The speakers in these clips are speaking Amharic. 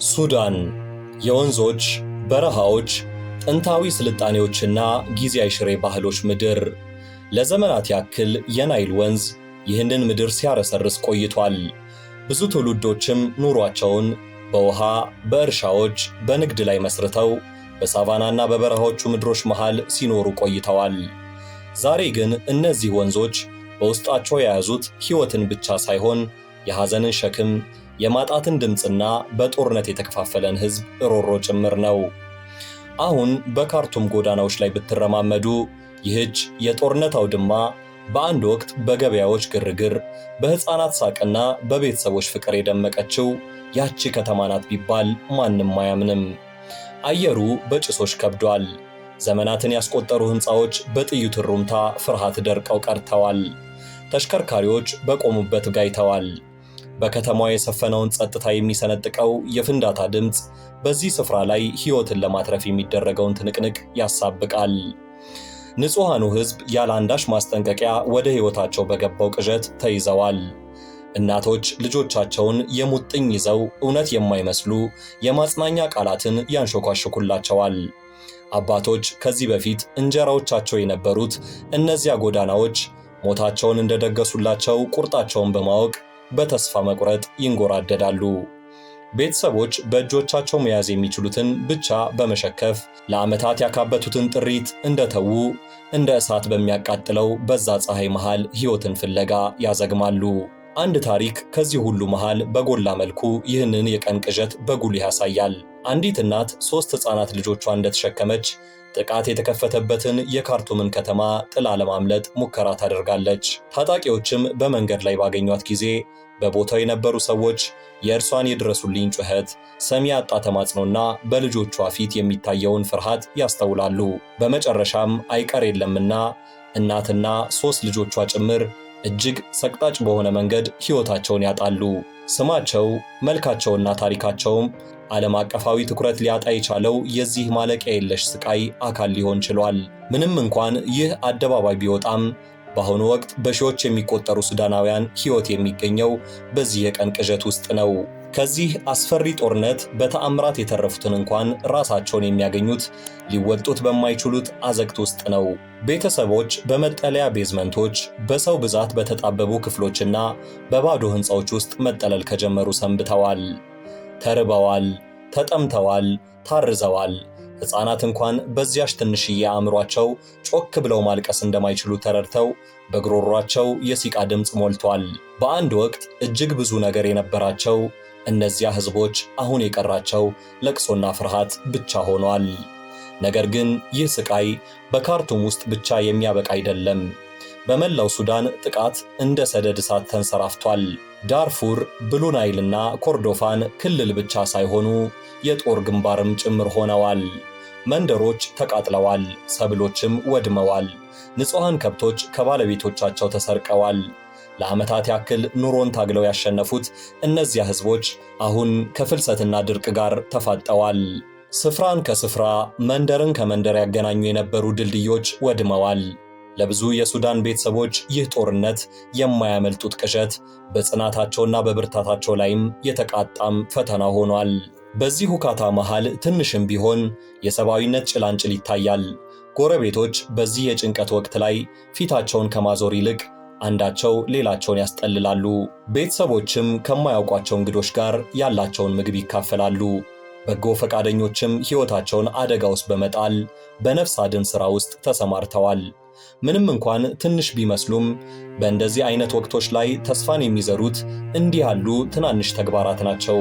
ሱዳን የወንዞች፣ በረሃዎች፣ ጥንታዊ ስልጣኔዎችና ጊዜያዊ ሽሬ ባህሎች ምድር። ለዘመናት ያክል የናይል ወንዝ ይህንን ምድር ሲያረሰርስ ቆይቷል። ብዙ ትውልዶችም ኑሯቸውን በውሃ፣ በእርሻዎች፣ በንግድ ላይ መስርተው በሳቫናና በበረሃዎቹ ምድሮች መሃል ሲኖሩ ቆይተዋል። ዛሬ ግን እነዚህ ወንዞች በውስጣቸው የያዙት ሕይወትን ብቻ ሳይሆን የሐዘንን ሸክም፣ የማጣትን ድምፅና በጦርነት የተከፋፈለን ሕዝብ ሮሮ ጭምር ነው። አሁን በካርቱም ጎዳናዎች ላይ ብትረማመዱ ይህች የጦርነት አውድማ በአንድ ወቅት በገበያዎች ግርግር፣ በሕፃናት ሳቅና በቤተሰቦች ፍቅር የደመቀችው ያቺ ከተማ ናት ቢባል ማንም አያምንም። አየሩ በጭሶች ከብዷል። ዘመናትን ያስቆጠሩ ሕንፃዎች በጥይት ሩምታ ፍርሃት ደርቀው ቀርተዋል። ተሽከርካሪዎች በቆሙበት ጋይተዋል። በከተማዋ የሰፈነውን ጸጥታ የሚሰነጥቀው የፍንዳታ ድምፅ በዚህ ስፍራ ላይ ሕይወትን ለማትረፍ የሚደረገውን ትንቅንቅ ያሳብቃል። ንጹሐኑ ሕዝብ ያለ አንዳች ማስጠንቀቂያ ወደ ሕይወታቸው በገባው ቅዠት ተይዘዋል። እናቶች ልጆቻቸውን የሙጥኝ ይዘው እውነት የማይመስሉ የማጽናኛ ቃላትን ያንሾኳሽኩላቸዋል። አባቶች ከዚህ በፊት እንጀራዎቻቸው የነበሩት እነዚያ ጎዳናዎች ሞታቸውን እንደደገሱላቸው ቁርጣቸውን በማወቅ በተስፋ መቁረጥ ይንጎራደዳሉ። ቤተሰቦች በእጆቻቸው መያዝ የሚችሉትን ብቻ በመሸከፍ ለዓመታት ያካበቱትን ጥሪት እንደተዉ እንደ እሳት በሚያቃጥለው በዛ ፀሐይ መሃል ሕይወትን ፍለጋ ያዘግማሉ። አንድ ታሪክ ከዚህ ሁሉ መሃል በጎላ መልኩ ይህንን የቀን ቅዠት በጉልህ ያሳያል። አንዲት እናት 3 ሕፃናት ልጆቿ እንደተሸከመች ጥቃት የተከፈተበትን የካርቱምን ከተማ ጥላ ለማምለጥ ሙከራ ታደርጋለች። ታጣቂዎችም በመንገድ ላይ ባገኟት ጊዜ በቦታው የነበሩ ሰዎች የእርሷን የድረሱልኝ ጩኸት፣ ሰሚ ያጣ ተማጽኖና በልጆቿ ፊት የሚታየውን ፍርሃት ያስተውላሉ። በመጨረሻም አይቀር የለምና እናትና 3 ልጆቿ ጭምር እጅግ ሰቅጣጭ በሆነ መንገድ ሕይወታቸውን ያጣሉ። ስማቸው፣ መልካቸውና ታሪካቸውም ዓለም አቀፋዊ ትኩረት ሊያጣ የቻለው የዚህ ማለቂያ የለሽ ስቃይ አካል ሊሆን ችሏል። ምንም እንኳን ይህ አደባባይ ቢወጣም በአሁኑ ወቅት በሺዎች የሚቆጠሩ ሱዳናውያን ሕይወት የሚገኘው በዚህ የቀን ቅዠት ውስጥ ነው። ከዚህ አስፈሪ ጦርነት በተአምራት የተረፉትን እንኳን ራሳቸውን የሚያገኙት ሊወጡት በማይችሉት አዘቅት ውስጥ ነው። ቤተሰቦች በመጠለያ ቤዝመንቶች፣ በሰው ብዛት በተጣበቡ ክፍሎችና በባዶ ሕንፃዎች ውስጥ መጠለል ከጀመሩ ሰንብተዋል። ተርበዋል፣ ተጠምተዋል፣ ታርዘዋል። ሕፃናት እንኳን በዚያች ትንሽዬ አእምሯቸው ጮክ ብለው ማልቀስ እንደማይችሉ ተረድተው በግሮሯቸው የሲቃ ድምፅ ሞልቷል። በአንድ ወቅት እጅግ ብዙ ነገር የነበራቸው እነዚያ ሕዝቦች አሁን የቀራቸው ለቅሶና ፍርሃት ብቻ ሆኗል። ነገር ግን ይህ ስቃይ በካርቱም ውስጥ ብቻ የሚያበቃ አይደለም። በመላው ሱዳን ጥቃት እንደ ሰደድ እሳት ተንሰራፍቷል። ዳርፉር፣ ብሉ ናይልና ኮርዶፋን ክልል ብቻ ሳይሆኑ የጦር ግንባርም ጭምር ሆነዋል። መንደሮች ተቃጥለዋል፣ ሰብሎችም ወድመዋል። ንጹሐን ከብቶች ከባለቤቶቻቸው ተሰርቀዋል። ለዓመታት ያክል ኑሮን ታግለው ያሸነፉት እነዚያ ሕዝቦች አሁን ከፍልሰትና ድርቅ ጋር ተፋጠዋል። ስፍራን ከስፍራ መንደርን ከመንደር ያገናኙ የነበሩ ድልድዮች ወድመዋል። ለብዙ የሱዳን ቤተሰቦች ይህ ጦርነት የማያመልጡት ቅዠት በጽናታቸውና በብርታታቸው ላይም የተቃጣም ፈተና ሆኗል። በዚህ ሁካታ መሃል ትንሽም ቢሆን የሰብአዊነት ጭላንጭል ይታያል። ጎረቤቶች በዚህ የጭንቀት ወቅት ላይ ፊታቸውን ከማዞር ይልቅ አንዳቸው ሌላቸውን ያስጠልላሉ። ቤተሰቦችም ከማያውቋቸው እንግዶች ጋር ያላቸውን ምግብ ይካፈላሉ። በጎ ፈቃደኞችም ሕይወታቸውን አደጋ ውስጥ በመጣል በነፍስ አድን ሥራ ውስጥ ተሰማርተዋል። ምንም እንኳን ትንሽ ቢመስሉም በእንደዚህ አይነት ወቅቶች ላይ ተስፋን የሚዘሩት እንዲህ ያሉ ትናንሽ ተግባራት ናቸው።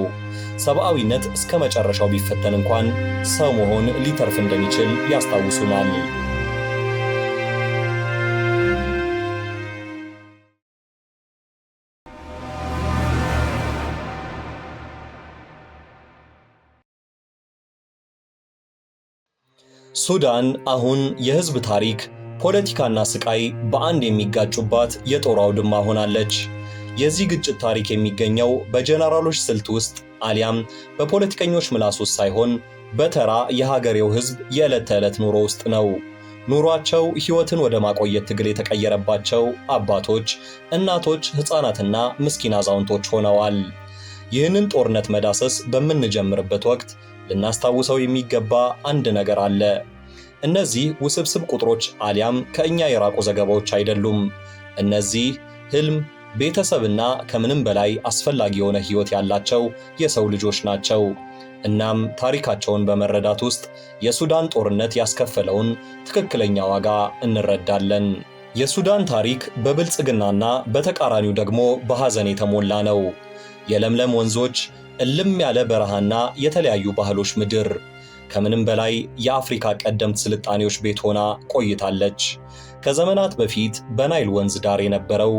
ሰብአዊነት እስከ መጨረሻው ቢፈተን እንኳን ሰው መሆን ሊተርፍ እንደሚችል ያስታውሱናል። ሱዳን አሁን የሕዝብ ታሪክ፣ ፖለቲካና ስቃይ በአንድ የሚጋጩባት የጦር አውድማ ሆናለች። የዚህ ግጭት ታሪክ የሚገኘው በጀነራሎች ስልት ውስጥ አሊያም በፖለቲከኞች ምላስ ውስጥ ሳይሆን በተራ የሀገሬው ሕዝብ የዕለት ተዕለት ኑሮ ውስጥ ነው። ኑሯቸው ሕይወትን ወደ ማቆየት ትግል የተቀየረባቸው አባቶች፣ እናቶች፣ ሕፃናትና ምስኪን አዛውንቶች ሆነዋል። ይህንን ጦርነት መዳሰስ በምንጀምርበት ወቅት ልናስታውሰው የሚገባ አንድ ነገር አለ። እነዚህ ውስብስብ ቁጥሮች አሊያም ከእኛ የራቁ ዘገባዎች አይደሉም። እነዚህ ህልም፣ ቤተሰብና ከምንም በላይ አስፈላጊ የሆነ ህይወት ያላቸው የሰው ልጆች ናቸው። እናም ታሪካቸውን በመረዳት ውስጥ የሱዳን ጦርነት ያስከፈለውን ትክክለኛ ዋጋ እንረዳለን። የሱዳን ታሪክ በብልጽግናና በተቃራኒው ደግሞ በሐዘን የተሞላ ነው። የለምለም ወንዞች፣ እልም ያለ በረሃና የተለያዩ ባህሎች ምድር ከምንም በላይ የአፍሪካ ቀደምት ስልጣኔዎች ቤት ሆና ቆይታለች። ከዘመናት በፊት በናይል ወንዝ ዳር የነበረው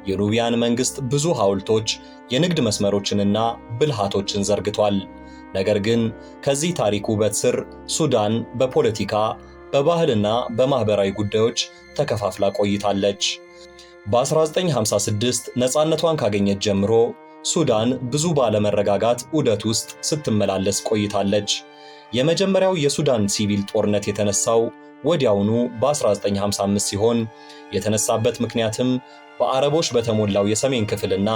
የኑቢያን መንግስት ብዙ ሐውልቶች፣ የንግድ መስመሮችንና ብልሃቶችን ዘርግቷል። ነገር ግን ከዚህ ታሪክ ውበት ስር ሱዳን በፖለቲካ በባህልና በማህበራዊ ጉዳዮች ተከፋፍላ ቆይታለች። በ1956 ነፃነቷን ካገኘች ጀምሮ ሱዳን ብዙ ባለመረጋጋት ዑደት ውስጥ ስትመላለስ ቆይታለች። የመጀመሪያው የሱዳን ሲቪል ጦርነት የተነሳው ወዲያውኑ በ1955 ሲሆን የተነሳበት ምክንያትም በአረቦች በተሞላው የሰሜን ክፍልና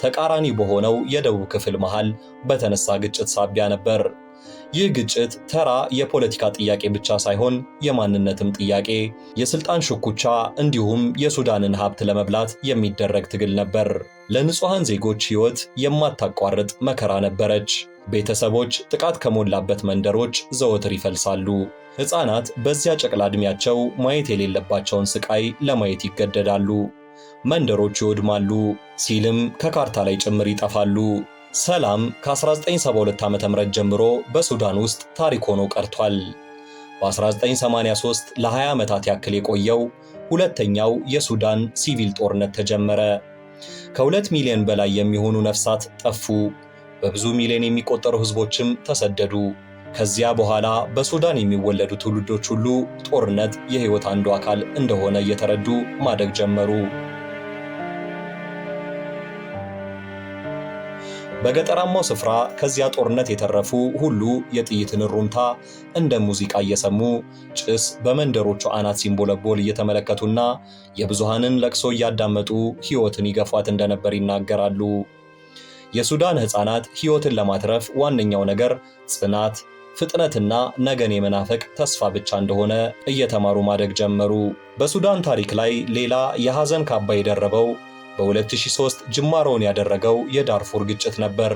ተቃራኒ በሆነው የደቡብ ክፍል መሃል በተነሳ ግጭት ሳቢያ ነበር። ይህ ግጭት ተራ የፖለቲካ ጥያቄ ብቻ ሳይሆን የማንነትም ጥያቄ፣ የስልጣን ሽኩቻ እንዲሁም የሱዳንን ሀብት ለመብላት የሚደረግ ትግል ነበር። ለንጹሃን ዜጎች ሕይወት የማታቋርጥ መከራ ነበረች። ቤተሰቦች ጥቃት ከሞላበት መንደሮች ዘወትር ይፈልሳሉ። ሕፃናት በዚያ ጨቅላ ዕድሜያቸው ማየት የሌለባቸውን ስቃይ ለማየት ይገደዳሉ። መንደሮች ይወድማሉ፣ ሲልም ከካርታ ላይ ጭምር ይጠፋሉ። ሰላም ከ1972 ዓ.ም ጀምሮ በሱዳን ውስጥ ታሪክ ሆኖ ቀርቷል። በ1983 ለ20 ዓመታት ያክል የቆየው ሁለተኛው የሱዳን ሲቪል ጦርነት ተጀመረ። ከ2 ሚሊዮን በላይ የሚሆኑ ነፍሳት ጠፉ። በብዙ ሚሊዮን የሚቆጠሩ ሕዝቦችም ተሰደዱ። ከዚያ በኋላ በሱዳን የሚወለዱ ትውልዶች ሁሉ ጦርነት የሕይወት አንዱ አካል እንደሆነ እየተረዱ ማደግ ጀመሩ። በገጠራማው ስፍራ ከዚያ ጦርነት የተረፉ ሁሉ የጥይትን ሩምታ እንደ ሙዚቃ እየሰሙ ጭስ በመንደሮቹ አናት ሲንቦለቦል እየተመለከቱና የብዙሃንን ለቅሶ እያዳመጡ ሕይወትን ይገፏት እንደነበር ይናገራሉ። የሱዳን ሕፃናት ሕይወትን ለማትረፍ ዋነኛው ነገር ጽናት፣ ፍጥነትና ነገን የመናፈቅ ተስፋ ብቻ እንደሆነ እየተማሩ ማደግ ጀመሩ። በሱዳን ታሪክ ላይ ሌላ የሐዘን ካባ የደረበው በ2003 ጅማሮውን ያደረገው የዳርፉር ግጭት ነበር።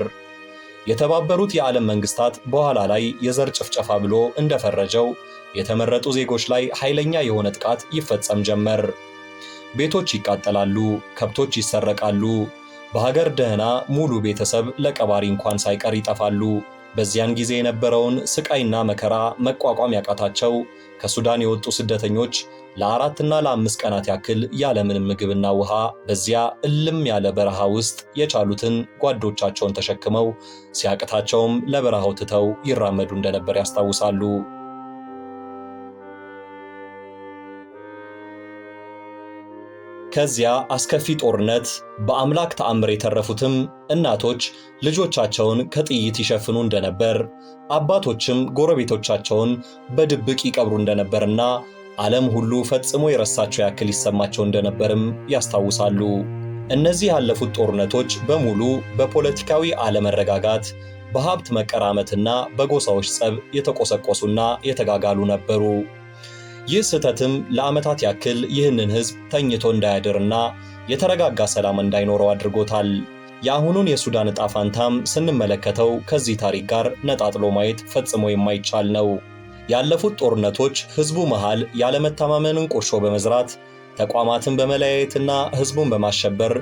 የተባበሩት የዓለም መንግስታት በኋላ ላይ የዘር ጭፍጨፋ ብሎ እንደፈረጀው የተመረጡ ዜጎች ላይ ኃይለኛ የሆነ ጥቃት ይፈጸም ጀመር። ቤቶች ይቃጠላሉ፣ ከብቶች ይሰረቃሉ፣ በሀገር ደህና ሙሉ ቤተሰብ ለቀባሪ እንኳን ሳይቀር ይጠፋሉ። በዚያን ጊዜ የነበረውን ስቃይና መከራ መቋቋም ያቃታቸው ከሱዳን የወጡ ስደተኞች ለ4 እና ለ5 ቀናት ያክል ያለምንም ምግብና ውሃ በዚያ እልም ያለ በረሃ ውስጥ የቻሉትን ጓዶቻቸውን ተሸክመው ሲያቅታቸውም ለበረሃው ትተው ይራመዱ እንደነበር ያስታውሳሉ። ከዚያ አስከፊ ጦርነት በአምላክ ተአምር የተረፉትም እናቶች ልጆቻቸውን ከጥይት ይሸፍኑ እንደነበር፣ አባቶችም ጎረቤቶቻቸውን በድብቅ ይቀብሩ እንደነበርና ዓለም ሁሉ ፈጽሞ የረሳቸው ያክል ይሰማቸው እንደነበርም ያስታውሳሉ። እነዚህ ያለፉት ጦርነቶች በሙሉ በፖለቲካዊ አለመረጋጋት፣ በሀብት መቀራመትና በጎሳዎች ጸብ የተቆሰቆሱና የተጋጋሉ ነበሩ። ይህ ስህተትም ለዓመታት ያክል ይህንን ሕዝብ ተኝቶ እንዳያድርና የተረጋጋ ሰላም እንዳይኖረው አድርጎታል። የአሁኑን የሱዳን ዕጣ ፋንታም ስንመለከተው ከዚህ ታሪክ ጋር ነጣጥሎ ማየት ፈጽሞ የማይቻል ነው። ያለፉት ጦርነቶች ሕዝቡ መሃል ያለመተማመንን ቁርሾ በመዝራት ተቋማትን በመለያየትና ሕዝቡን በማሸበር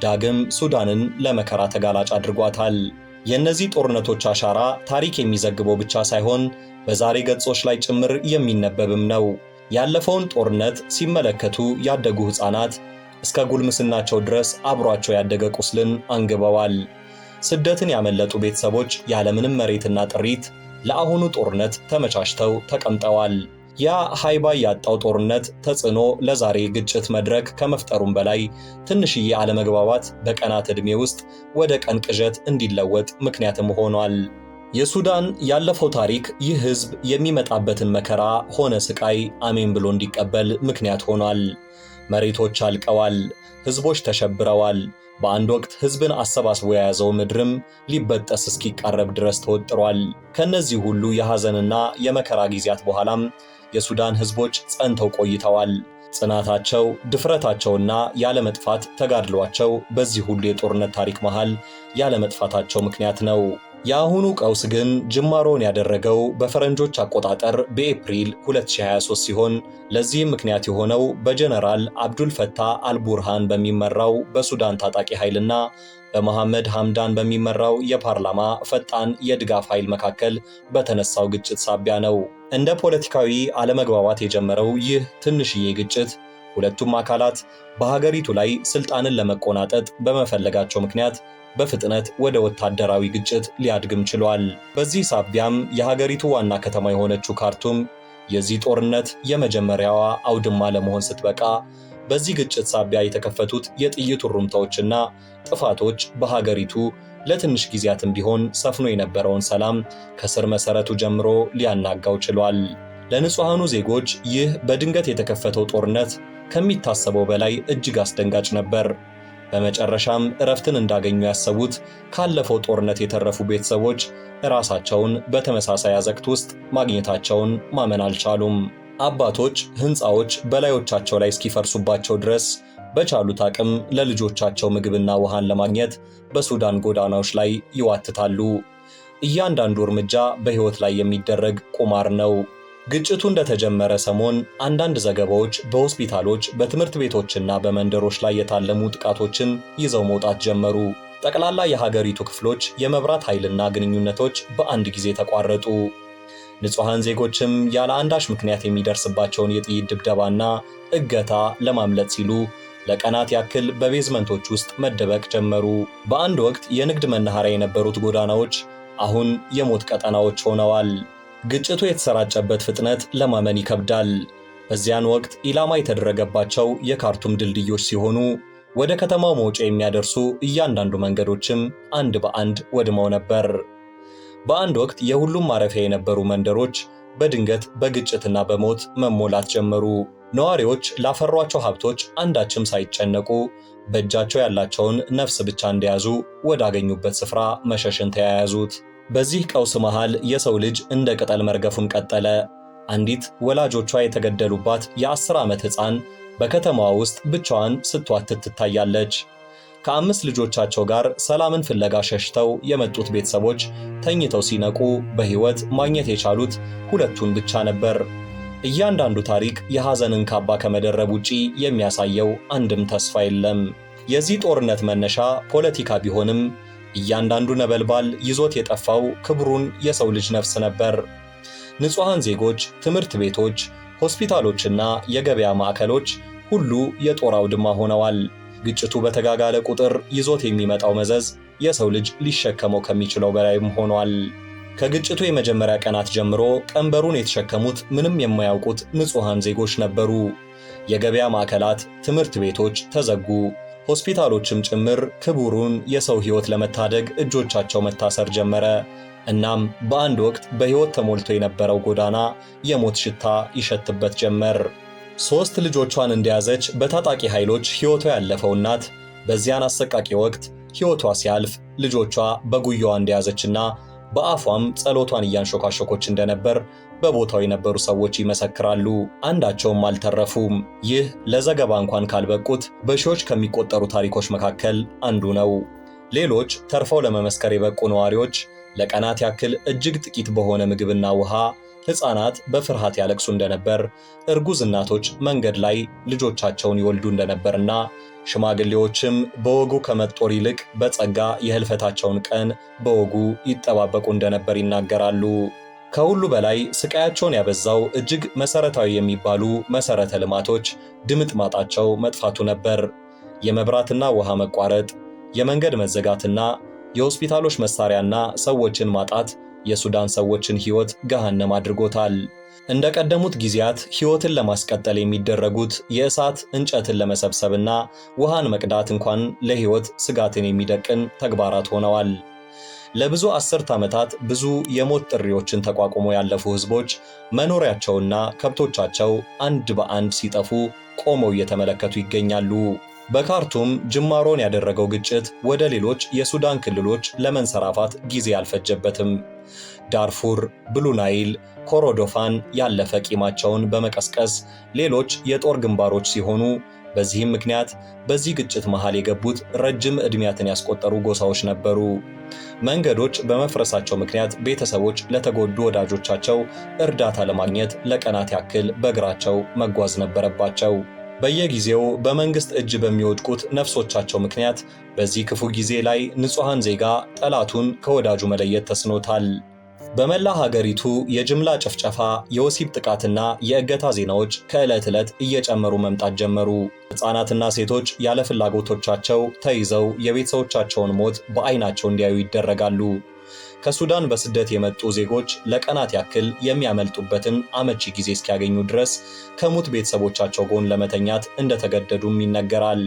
ዳግም ሱዳንን ለመከራ ተጋላጭ አድርጓታል። የእነዚህ ጦርነቶች አሻራ ታሪክ የሚዘግበው ብቻ ሳይሆን በዛሬ ገጾች ላይ ጭምር የሚነበብም ነው። ያለፈውን ጦርነት ሲመለከቱ ያደጉ ሕፃናት እስከ ጉልምስናቸው ድረስ አብሯቸው ያደገ ቁስልን አንግበዋል። ስደትን ያመለጡ ቤተሰቦች ያለምንም መሬትና ጥሪት ለአሁኑ ጦርነት ተመቻችተው ተቀምጠዋል። ያ ሃይባይ ያጣው ጦርነት ተጽዕኖ ለዛሬ ግጭት መድረክ ከመፍጠሩም በላይ ትንሽዬ አለመግባባት በቀናት ዕድሜ ውስጥ ወደ ቀን ቅዠት እንዲለወጥ ምክንያትም ሆኗል። የሱዳን ያለፈው ታሪክ ይህ ሕዝብ የሚመጣበትን መከራ ሆነ ስቃይ አሜን ብሎ እንዲቀበል ምክንያት ሆኗል። መሬቶች አልቀዋል፣ ሕዝቦች ተሸብረዋል። በአንድ ወቅት ሕዝብን አሰባስቦ የያዘው ምድርም ሊበጠስ እስኪቃረብ ድረስ ተወጥሯል። ከነዚህ ሁሉ የሐዘንና የመከራ ጊዜያት በኋላም የሱዳን ሕዝቦች ጸንተው ቆይተዋል። ጽናታቸው፣ ድፍረታቸውና ያለመጥፋት ተጋድሏቸው በዚህ ሁሉ የጦርነት ታሪክ መሃል ያለመጥፋታቸው ምክንያት ነው። የአሁኑ ቀውስ ግን ጅማሮውን ያደረገው በፈረንጆች አቆጣጠር በኤፕሪል 2023 ሲሆን ለዚህም ምክንያት የሆነው በጀነራል አብዱል ፈታህ አልቡርሃን በሚመራው በሱዳን ታጣቂ ኃይልና በመሐመድ ሐምዳን በሚመራው የፓርላማ ፈጣን የድጋፍ ኃይል መካከል በተነሳው ግጭት ሳቢያ ነው። እንደ ፖለቲካዊ አለመግባባት የጀመረው ይህ ትንሽዬ ግጭት ሁለቱም አካላት በሀገሪቱ ላይ ስልጣንን ለመቆናጠጥ በመፈለጋቸው ምክንያት በፍጥነት ወደ ወታደራዊ ግጭት ሊያድግም ችሏል። በዚህ ሳቢያም የሀገሪቱ ዋና ከተማ የሆነችው ካርቱም የዚህ ጦርነት የመጀመሪያዋ አውድማ ለመሆን ስትበቃ በዚህ ግጭት ሳቢያ የተከፈቱት የጥይት ሩምታዎችና ጥፋቶች በሀገሪቱ ለትንሽ ጊዜያትም ቢሆን ሰፍኖ የነበረውን ሰላም ከስር መሰረቱ ጀምሮ ሊያናጋው ችሏል። ለንጹሐኑ ዜጎች ይህ በድንገት የተከፈተው ጦርነት ከሚታሰበው በላይ እጅግ አስደንጋጭ ነበር። በመጨረሻም እረፍትን እንዳገኙ ያሰቡት ካለፈው ጦርነት የተረፉ ቤተሰቦች ራሳቸውን በተመሳሳይ አዘቅት ውስጥ ማግኘታቸውን ማመን አልቻሉም። አባቶች ሕንፃዎች በላዮቻቸው ላይ እስኪፈርሱባቸው ድረስ በቻሉት አቅም ለልጆቻቸው ምግብና ውሃን ለማግኘት በሱዳን ጎዳናዎች ላይ ይዋትታሉ። እያንዳንዱ እርምጃ በሕይወት ላይ የሚደረግ ቁማር ነው። ግጭቱ እንደተጀመረ ሰሞን አንዳንድ ዘገባዎች በሆስፒታሎች፣ በትምህርት ቤቶችና በመንደሮች ላይ የታለሙ ጥቃቶችን ይዘው መውጣት ጀመሩ። ጠቅላላ የሀገሪቱ ክፍሎች የመብራት ኃይልና ግንኙነቶች በአንድ ጊዜ ተቋረጡ። ንጹሐን ዜጎችም ያለ አንዳች ምክንያት የሚደርስባቸውን የጥይት ድብደባና እገታ ለማምለጥ ሲሉ ለቀናት ያክል በቤዝመንቶች ውስጥ መደበቅ ጀመሩ። በአንድ ወቅት የንግድ መናኸሪያ የነበሩት ጎዳናዎች አሁን የሞት ቀጠናዎች ሆነዋል። ግጭቱ የተሰራጨበት ፍጥነት ለማመን ይከብዳል። በዚያን ወቅት ኢላማ የተደረገባቸው የካርቱም ድልድዮች ሲሆኑ ወደ ከተማው መውጫ የሚያደርሱ እያንዳንዱ መንገዶችም አንድ በአንድ ወድመው ነበር። በአንድ ወቅት የሁሉም ማረፊያ የነበሩ መንደሮች በድንገት በግጭትና በሞት መሞላት ጀመሩ። ነዋሪዎች ላፈሯቸው ሀብቶች አንዳችም ሳይጨነቁ በእጃቸው ያላቸውን ነፍስ ብቻ እንደያዙ ወዳገኙበት ስፍራ መሸሽን ተያያዙት። በዚህ ቀውስ መሃል የሰው ልጅ እንደ ቅጠል መርገፉን ቀጠለ። አንዲት ወላጆቿ የተገደሉባት የ10 ዓመት ሕፃን በከተማዋ ውስጥ ብቻዋን ስትዋትት ትታያለች። ከ5 ልጆቻቸው ጋር ሰላምን ፍለጋ ሸሽተው የመጡት ቤተሰቦች ተኝተው ሲነቁ በሕይወት ማግኘት የቻሉት ሁለቱን ብቻ ነበር። እያንዳንዱ ታሪክ የሐዘንን ካባ ከመደረብ ውጪ የሚያሳየው አንድም ተስፋ የለም። የዚህ ጦርነት መነሻ ፖለቲካ ቢሆንም እያንዳንዱ ነበልባል ይዞት የጠፋው ክብሩን የሰው ልጅ ነፍስ ነበር። ንጹሐን ዜጎች፣ ትምህርት ቤቶች፣ ሆስፒታሎችና የገበያ ማዕከሎች ሁሉ የጦር አውድማ ሆነዋል። ግጭቱ በተጋጋለ ቁጥር ይዞት የሚመጣው መዘዝ የሰው ልጅ ሊሸከመው ከሚችለው በላይም ሆኗል። ከግጭቱ የመጀመሪያ ቀናት ጀምሮ ቀንበሩን የተሸከሙት ምንም የማያውቁት ንጹሐን ዜጎች ነበሩ። የገበያ ማዕከላት፣ ትምህርት ቤቶች ተዘጉ። ሆስፒታሎችም ጭምር ክቡሩን የሰው ሕይወት ለመታደግ እጆቻቸው መታሰር ጀመረ። እናም በአንድ ወቅት በሕይወት ተሞልቶ የነበረው ጎዳና የሞት ሽታ ይሸትበት ጀመር። 3 ልጆቿን እንደያዘች በታጣቂ ኃይሎች ሕይወቷ ያለፈው እናት በዚያን አሰቃቂ ወቅት ሕይወቷ ሲያልፍ ልጆቿ በጉያዋ እንደያዘችና በአፏም ጸሎቷን እያንሾካሾኮች እንደነበር በቦታው የነበሩ ሰዎች ይመሰክራሉ። አንዳቸውም አልተረፉም። ይህ ለዘገባ እንኳን ካልበቁት በሺዎች ከሚቆጠሩ ታሪኮች መካከል አንዱ ነው። ሌሎች ተርፈው ለመመስከር የበቁ ነዋሪዎች ለቀናት ያክል እጅግ ጥቂት በሆነ ምግብና ውሃ ሕፃናት በፍርሃት ያለቅሱ እንደነበር፣ እርጉዝ እናቶች መንገድ ላይ ልጆቻቸውን ይወልዱ እንደነበርና ሽማግሌዎችም በወጉ ከመጦር ይልቅ በጸጋ የህልፈታቸውን ቀን በወጉ ይጠባበቁ እንደነበር ይናገራሉ። ከሁሉ በላይ ስቃያቸውን ያበዛው እጅግ መሰረታዊ የሚባሉ መሰረተ ልማቶች ድምጥማጣቸው መጥፋቱ ነበር። የመብራትና ውሃ መቋረጥ፣ የመንገድ መዘጋትና የሆስፒታሎች መሳሪያና ሰዎችን ማጣት የሱዳን ሰዎችን ሕይወት ገሃነም አድርጎታል። እንደ ቀደሙት ጊዜያት ሕይወትን ለማስቀጠል የሚደረጉት የእሳት እንጨትን ለመሰብሰብና ውሃን መቅዳት እንኳን ለሕይወት ስጋትን የሚደቅን ተግባራት ሆነዋል። ለብዙ አስርት ዓመታት ብዙ የሞት ጥሪዎችን ተቋቁሞ ያለፉ ሕዝቦች መኖሪያቸውና ከብቶቻቸው አንድ በአንድ ሲጠፉ ቆመው እየተመለከቱ ይገኛሉ። በካርቱም ጅማሮን ያደረገው ግጭት ወደ ሌሎች የሱዳን ክልሎች ለመንሰራፋት ጊዜ አልፈጀበትም። ዳርፉር፣ ብሉ ናይል፣ ኮሮዶፋን ያለፈ ቂማቸውን በመቀስቀስ ሌሎች የጦር ግንባሮች ሲሆኑ በዚህም ምክንያት በዚህ ግጭት መሃል የገቡት ረጅም ዕድሜያትን ያስቆጠሩ ጎሳዎች ነበሩ። መንገዶች በመፍረሳቸው ምክንያት ቤተሰቦች ለተጎዱ ወዳጆቻቸው እርዳታ ለማግኘት ለቀናት ያክል በእግራቸው መጓዝ ነበረባቸው። በየጊዜው በመንግስት እጅ በሚወድቁት ነፍሶቻቸው ምክንያት በዚህ ክፉ ጊዜ ላይ ንጹሃን ዜጋ ጠላቱን ከወዳጁ መለየት ተስኖታል። በመላ ሀገሪቱ የጅምላ ጭፍጨፋ፣ የወሲብ ጥቃትና የእገታ ዜናዎች ከዕለት ዕለት እየጨመሩ መምጣት ጀመሩ። ሕፃናትና ሴቶች ያለ ፍላጎቶቻቸው ተይዘው የቤተሰቦቻቸውን ሞት በዓይናቸው እንዲያዩ ይደረጋሉ። ከሱዳን በስደት የመጡ ዜጎች ለቀናት ያክል የሚያመልጡበትን አመቺ ጊዜ እስኪያገኙ ድረስ ከሙት ቤተሰቦቻቸው ጎን ለመተኛት እንደተገደዱም ይነገራል።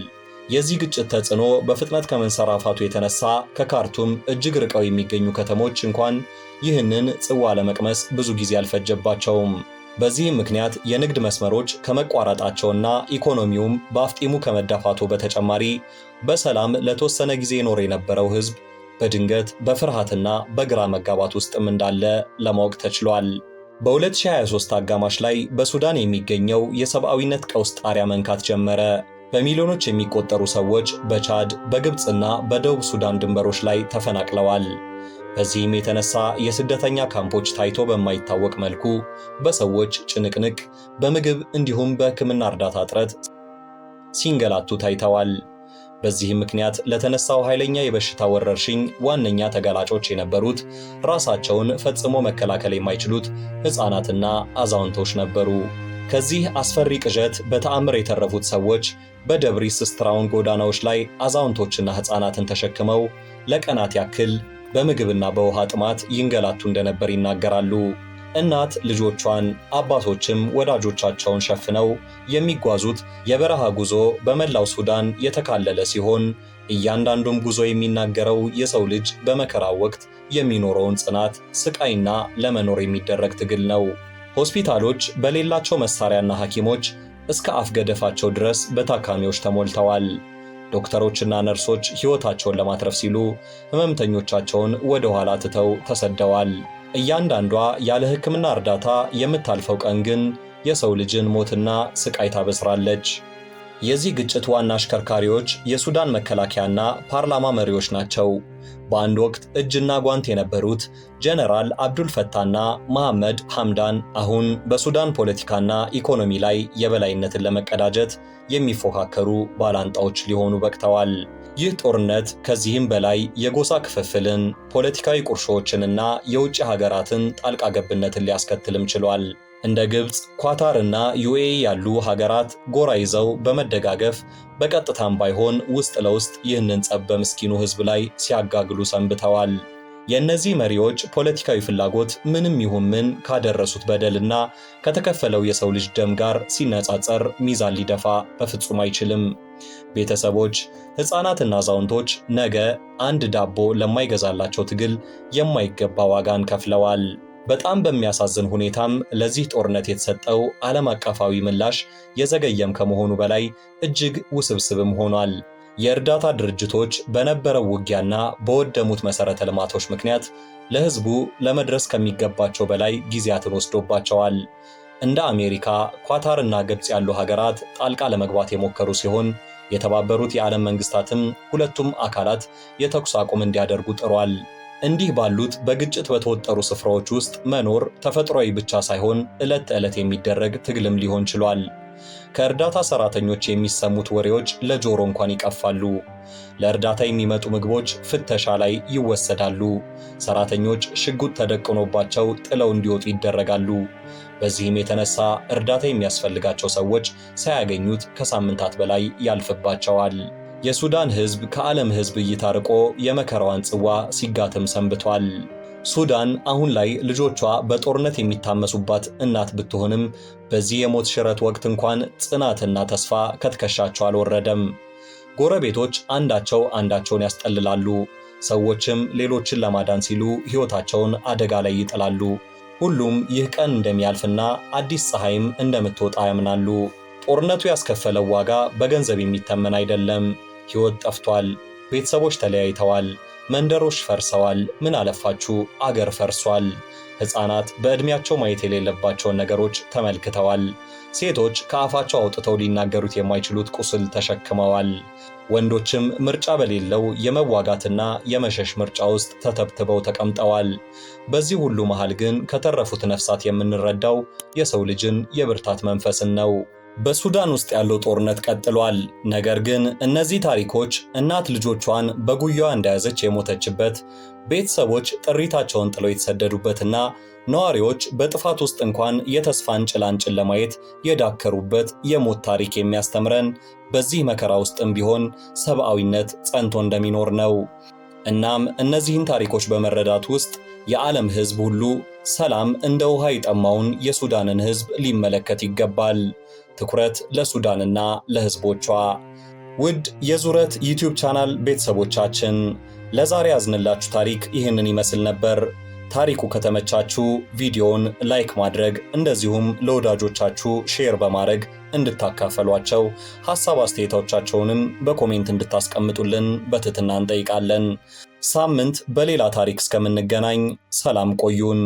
የዚህ ግጭት ተጽዕኖ በፍጥነት ከመንሰራፋቱ የተነሳ ከካርቱም እጅግ ርቀው የሚገኙ ከተሞች እንኳን ይህንን ጽዋ ለመቅመስ ብዙ ጊዜ አልፈጀባቸውም። በዚህም ምክንያት የንግድ መስመሮች ከመቋረጣቸውና ኢኮኖሚውም በአፍጢሙ ከመዳፋቱ በተጨማሪ በሰላም ለተወሰነ ጊዜ ይኖር የነበረው ሕዝብ በድንገት በፍርሃትና በግራ መጋባት ውስጥም እንዳለ ለማወቅ ተችሏል። በ2023 አጋማሽ ላይ በሱዳን የሚገኘው የሰብአዊነት ቀውስ ጣሪያ መንካት ጀመረ። በሚሊዮኖች የሚቆጠሩ ሰዎች በቻድ በግብፅና በደቡብ ሱዳን ድንበሮች ላይ ተፈናቅለዋል። በዚህም የተነሳ የስደተኛ ካምፖች ታይቶ በማይታወቅ መልኩ በሰዎች ጭንቅንቅ፣ በምግብ እንዲሁም በሕክምና እርዳታ እጥረት ሲንገላቱ ታይተዋል። በዚህም ምክንያት ለተነሳው ኃይለኛ የበሽታ ወረርሽኝ ዋነኛ ተጋላጮች የነበሩት ራሳቸውን ፈጽሞ መከላከል የማይችሉት ሕፃናትና አዛውንቶች ነበሩ። ከዚህ አስፈሪ ቅዠት በተአምር የተረፉት ሰዎች በደብሪስ ስትራውን ጎዳናዎች ላይ አዛውንቶችና ሕፃናትን ተሸክመው ለቀናት ያክል በምግብና በውሃ ጥማት ይንገላቱ እንደነበር ይናገራሉ። እናት ልጆቿን፣ አባቶችም ወዳጆቻቸውን ሸፍነው የሚጓዙት የበረሃ ጉዞ በመላው ሱዳን የተካለለ ሲሆን እያንዳንዱም ጉዞ የሚናገረው የሰው ልጅ በመከራው ወቅት የሚኖረውን ጽናት፣ ስቃይና ለመኖር የሚደረግ ትግል ነው። ሆስፒታሎች በሌላቸው መሳሪያና ሐኪሞች እስከ አፍገደፋቸው ድረስ በታካሚዎች ተሞልተዋል። ዶክተሮችና ነርሶች ሕይወታቸውን ለማትረፍ ሲሉ ሕመምተኞቻቸውን ወደ ኋላ ትተው ተሰደዋል። እያንዳንዷ ያለ ሕክምና እርዳታ የምታልፈው ቀን ግን የሰው ልጅን ሞትና ስቃይ ታበስራለች። የዚህ ግጭት ዋና አሽከርካሪዎች የሱዳን መከላከያና ፓርላማ መሪዎች ናቸው። በአንድ ወቅት እጅና ጓንት የነበሩት ጀነራል አብዱል ፈታህና መሐመድ ሐምዳን አሁን በሱዳን ፖለቲካና ኢኮኖሚ ላይ የበላይነትን ለመቀዳጀት የሚፎካከሩ ባላንጣዎች ሊሆኑ በቅተዋል። ይህ ጦርነት ከዚህም በላይ የጎሳ ክፍፍልን፣ ፖለቲካዊ ቁርሾዎችንና የውጭ ሀገራትን ጣልቃ ገብነትን ሊያስከትልም ችሏል። እንደ ግብፅ፣ ኳታር እና ዩኤኢ ያሉ ሀገራት ጎራ ይዘው በመደጋገፍ በቀጥታም ባይሆን ውስጥ ለውስጥ ይህንን ጸብ በምስኪኑ ሕዝብ ላይ ሲያጋግሉ ሰንብተዋል። የእነዚህ መሪዎች ፖለቲካዊ ፍላጎት ምንም ይሁን ምን ካደረሱት በደልና ከተከፈለው የሰው ልጅ ደም ጋር ሲነጻጸር ሚዛን ሊደፋ በፍጹም አይችልም። ቤተሰቦች፣ ሕፃናትና አዛውንቶች ነገ አንድ ዳቦ ለማይገዛላቸው ትግል የማይገባ ዋጋን ከፍለዋል። በጣም በሚያሳዝን ሁኔታም ለዚህ ጦርነት የተሰጠው ዓለም አቀፋዊ ምላሽ የዘገየም ከመሆኑ በላይ እጅግ ውስብስብም ሆኗል። የእርዳታ ድርጅቶች በነበረው ውጊያና በወደሙት መሠረተ ልማቶች ምክንያት ለሕዝቡ ለመድረስ ከሚገባቸው በላይ ጊዜያትን ወስዶባቸዋል። እንደ አሜሪካ፣ ኳታርና ግብፅ ያሉ ሀገራት ጣልቃ ለመግባት የሞከሩ ሲሆን የተባበሩት የዓለም መንግስታትም ሁለቱም አካላት የተኩስ አቁም እንዲያደርጉ ጥሯል። እንዲህ ባሉት በግጭት በተወጠሩ ስፍራዎች ውስጥ መኖር ተፈጥሯዊ ብቻ ሳይሆን ዕለት ተዕለት የሚደረግ ትግልም ሊሆን ችሏል። ከእርዳታ ሰራተኞች የሚሰሙት ወሬዎች ለጆሮ እንኳን ይቀፋሉ። ለእርዳታ የሚመጡ ምግቦች ፍተሻ ላይ ይወሰዳሉ። ሰራተኞች ሽጉጥ ተደቅኖባቸው ጥለው እንዲወጡ ይደረጋሉ። በዚህም የተነሳ እርዳታ የሚያስፈልጋቸው ሰዎች ሳያገኙት ከሳምንታት በላይ ያልፍባቸዋል። የሱዳን ሕዝብ ከዓለም ሕዝብ እይታ ርቆ የመከራዋን ጽዋ ሲጋትም ሰንብቷል። ሱዳን አሁን ላይ ልጆቿ በጦርነት የሚታመሱባት እናት ብትሆንም በዚህ የሞት ሽረት ወቅት እንኳን ጽናትና ተስፋ ከትከሻቸው አልወረደም። ጎረቤቶች አንዳቸው አንዳቸውን ያስጠልላሉ። ሰዎችም ሌሎችን ለማዳን ሲሉ ሕይወታቸውን አደጋ ላይ ይጥላሉ። ሁሉም ይህ ቀን እንደሚያልፍና አዲስ ፀሐይም እንደምትወጣ ያምናሉ። ጦርነቱ ያስከፈለው ዋጋ በገንዘብ የሚተመን አይደለም። ሕይወት ጠፍቷል፣ ቤተሰቦች ተለያይተዋል፣ መንደሮች ፈርሰዋል፣ ምን አለፋችሁ አገር ፈርሷል። ሕፃናት በዕድሜያቸው ማየት የሌለባቸውን ነገሮች ተመልክተዋል። ሴቶች ከአፋቸው አውጥተው ሊናገሩት የማይችሉት ቁስል ተሸክመዋል። ወንዶችም ምርጫ በሌለው የመዋጋትና የመሸሽ ምርጫ ውስጥ ተተብትበው ተቀምጠዋል። በዚህ ሁሉ መሃል ግን ከተረፉት ነፍሳት የምንረዳው የሰው ልጅን የብርታት መንፈስን ነው። በሱዳን ውስጥ ያለው ጦርነት ቀጥሏል። ነገር ግን እነዚህ ታሪኮች እናት ልጆቿን በጉያዋ እንደያዘች የሞተችበት፣ ቤተሰቦች ጥሪታቸውን ጥለው የተሰደዱበትና ነዋሪዎች በጥፋት ውስጥ እንኳን የተስፋን ጭላንጭል ለማየት የዳከሩበት የሞት ታሪክ የሚያስተምረን በዚህ መከራ ውስጥም ቢሆን ሰብአዊነት ጸንቶ እንደሚኖር ነው። እናም እነዚህን ታሪኮች በመረዳት ውስጥ የዓለም ሕዝብ ሁሉ ሰላም እንደ ውሃ የጠማውን የሱዳንን ሕዝብ ሊመለከት ይገባል። ትኩረት ለሱዳንና ለሕዝቦቿ። ውድ የዙረት ዩቲዩብ ቻናል ቤተሰቦቻችን ለዛሬ ያዝንላችሁ ታሪክ ይህንን ይመስል ነበር። ታሪኩ ከተመቻችሁ ቪዲዮውን ላይክ ማድረግ እንደዚሁም ለወዳጆቻችሁ ሼር በማድረግ እንድታካፈሏቸው ሐሳብ አስተያየቶቻቸውንም በኮሜንት እንድታስቀምጡልን በትህትና እንጠይቃለን። ሳምንት በሌላ ታሪክ እስከምንገናኝ ሰላም ቆዩን።